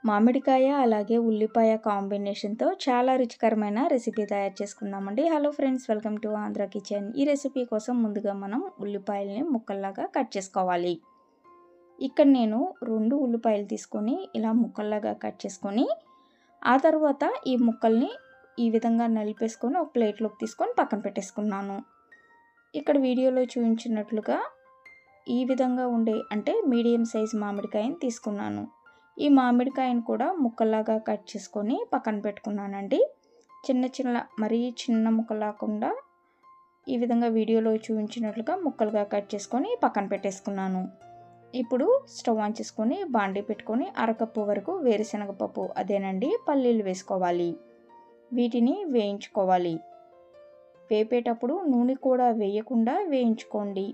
మామిడికాయ అలాగే ఉల్లిపాయ కాంబినేషన్తో చాలా రుచికరమైన రెసిపీ తయారు చేసుకుందామండి. Hello friends, welcome to Andhra kitchen. ఈ రెసిపీ కోసం ముందుగా మనం ఉల్లిపాయల్ని ముక్కల్లాగా కట్ చేసుకోవాలి. ఇక్కడ నేను 2 ఉల్లిపాయలు తీసుకొని ఇలా ముక్కల్లాగా కట్ చేసుకొని ఆ తర్వాత ఈ ముక్కల్ని ఈ విధంగా నలిపేసుకొని ఒక ప్లేట్లోకి తీసుకొని పక్కన పెట్టేసుకున్నాను. ఇక్కడ వీడియోలో చూపించినట్లుగా ఈ విధంగా ఉండే అంటే మీడియం సైజ్ మామిడికాయని తీసుకున్నాను. ఈ మామిడికాయను కూడా ముక్కల్లాగా కట్ చేసుకొని పక్కన పెట్టుకున్నానండి. మరీ చిన్న ముక్కలు లేకుండా ఈ విధంగా వీడియోలో చూపించినట్లుగా ముక్కలుగా కట్ చేసుకొని పక్కన పెట్టేసుకున్నాను. ఇప్పుడు స్టవ్ ఆన్ చేసుకొని బాండీ పెట్టుకొని అరకప్పు వరకు వేరుశనగపప్పు అదేనండి పల్లీలు వేసుకోవాలి. వీటిని వేయించుకోవాలి. వేపేటప్పుడు నూనె కూడా వేయకుండా వేయించుకోండి.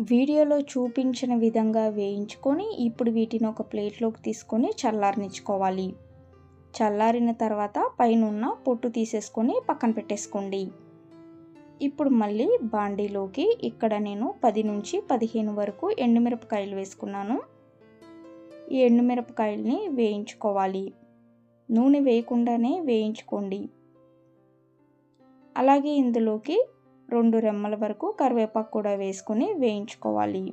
వీడియోలో చూపించిన విధంగా వేయించుకొని ఇప్పుడు వీటిని ఒక ప్లేట్లోకి తీసుకొని చల్లారనిచ్చుకోవాలి. చల్లారిన తర్వాత పైనున్న పొట్టు తీసేసుకొని పక్కన పెట్టేసుకోండి. ఇప్పుడు మళ్ళీ బాండీలోకి ఇక్కడ నేను 10 నుంచి 15 వరకు ఎండుమిరపకాయలు వేసుకున్నాను. ఈ ఎండుమిరపకాయల్ని వేయించుకోవాలి. నూనె వేయకుండానే వేయించుకోండి. అలాగే ఇందులోకి 2 రెమ్మల వరకు కరివేపాకు కూడా వేసుకొని వేయించుకోవాలి.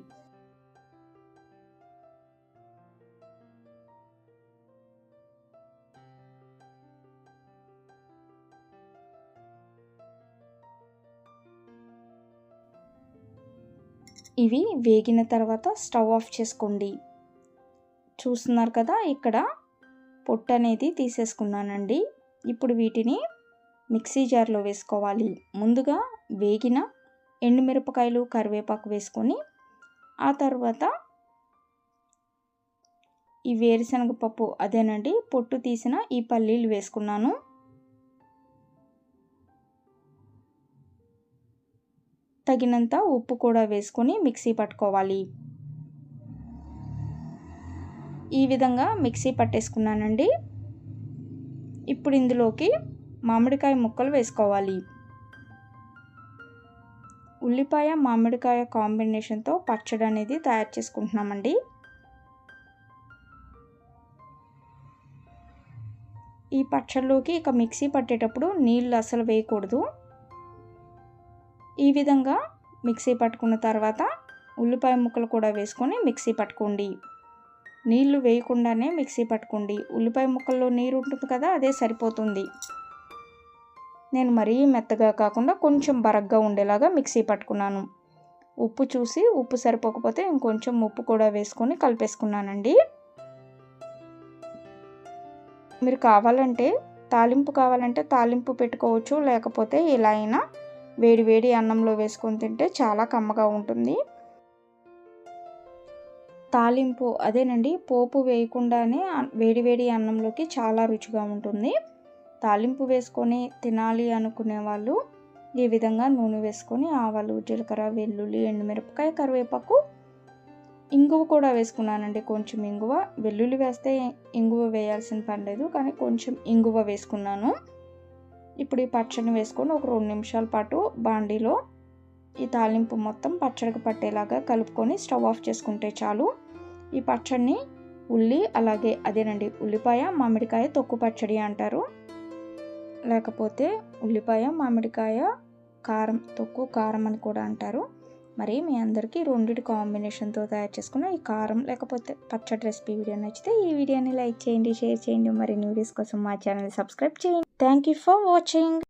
ఇవి వేగిన తర్వాత స్టవ్ ఆఫ్ చేసుకోండి. చూస్తున్నారు కదా, ఇక్కడ పొట్టు అనేది తీసేసుకున్నానండి. ఇప్పుడు వీటిని మిక్సీ జార్లో వేసుకోవాలి. ముందుగా వేగిన ఎండుమిరపకాయలు కరివేపాకు వేసుకొని ఆ తర్వాత ఈ వేరుశనగపప్పు అదేనండి పొట్టు తీసిన ఈ పల్లీలు వేసుకున్నాను. తగినంత ఉప్పు కూడా వేసుకొని మిక్సీ పట్టుకోవాలి. ఈ విధంగా మిక్సీ పట్టేసుకున్నానండి. ఇప్పుడు ఇందులోకి మామిడికాయ ముక్కలు వేసుకోవాలి. ఉల్లిపాయ మామిడికాయ కాంబినేషన్తో పచ్చడి అనేది తయారు చేసుకుంటున్నామండి. ఈ పచ్చడిలోకి ఇక మిక్సీ పట్టేటప్పుడు నీళ్ళు అసలు వేయకూడదు. ఈ విధంగా మిక్సీ పట్టుకున్న తర్వాత ఉల్లిపాయ ముక్కలు కూడా వేసుకొని మిక్సీ పట్టుకోండి. నీళ్లు వేయకుండానే మిక్సీ పట్టుకోండి. ఉల్లిపాయ ముక్కల్లో నీరు ఉంటుంది కదా, అదే సరిపోతుంది. నేను మరీ మెత్తగా కాకుండా కొంచెం బరగ్గా ఉండేలాగా మిక్సీ పట్టుకున్నాను. ఉప్పు చూసి ఉప్పు సరిపోకపోతే ఇంకొంచెం ఉప్పు కూడా వేసుకొని కలిపేసుకున్నానండి. మీరు తాలింపు కావాలంటే తాలింపు పెట్టుకోవచ్చు. లేకపోతే ఇలా అయినా వేడి వేడి అన్నంలో వేసుకొని తింటే చాలా కమ్మగా ఉంటుంది. తాలింపు అదేనండి పోపు వేయకుండానే వేడి వేడి అన్నంలోకి చాలా రుచిగా ఉంటుంది. తాలింపు వేసుకొని తినాలి అనుకునే వాళ్ళు ఈ విధంగా నూనె వేసుకొని ఆవాలు, జీలకర్ర, వెల్లుల్లి, ఎండుమిరపకాయ, కరివేపాకు, ఇంగువ కూడా వేసుకున్నానండి. కొంచెం ఇంగువ, వెల్లుల్లి వేస్తే ఇంగువ వేయాల్సిన పని లేదు, కానీ కొంచెం ఇంగువ వేసుకున్నాను. ఇప్పుడు ఈ పచ్చడిని వేసుకొని ఒక 2 నిమిషాల పాటు బాండీలో ఈ తాలింపు మొత్తం పచ్చడికి పట్టేలాగా కలుపుకొని స్టవ్ ఆఫ్ చేసుకుంటే చాలు. ఈ పచ్చడిని అదేనండి ఉల్లిపాయ మామిడికాయ తొక్కు పచ్చడి అంటారు. లేకపోతే ఉల్లిపాయ మామిడికాయ తొక్కు కారం అని కూడా అంటారు. మరి మీ అందరికీ రెండిటి కాంబినేషన్తో తయారు చేసుకున్న ఈ కారం లేకపోతే పచ్చడి రెసిపీ వీడియో నచ్చితే ఈ వీడియోని లైక్ చేయండి, షేర్ చేయండి. మరిన్ని వీడియోస్ కోసం మా ఛానల్ని సబ్స్క్రైబ్ చేయండి. Thank you for watching.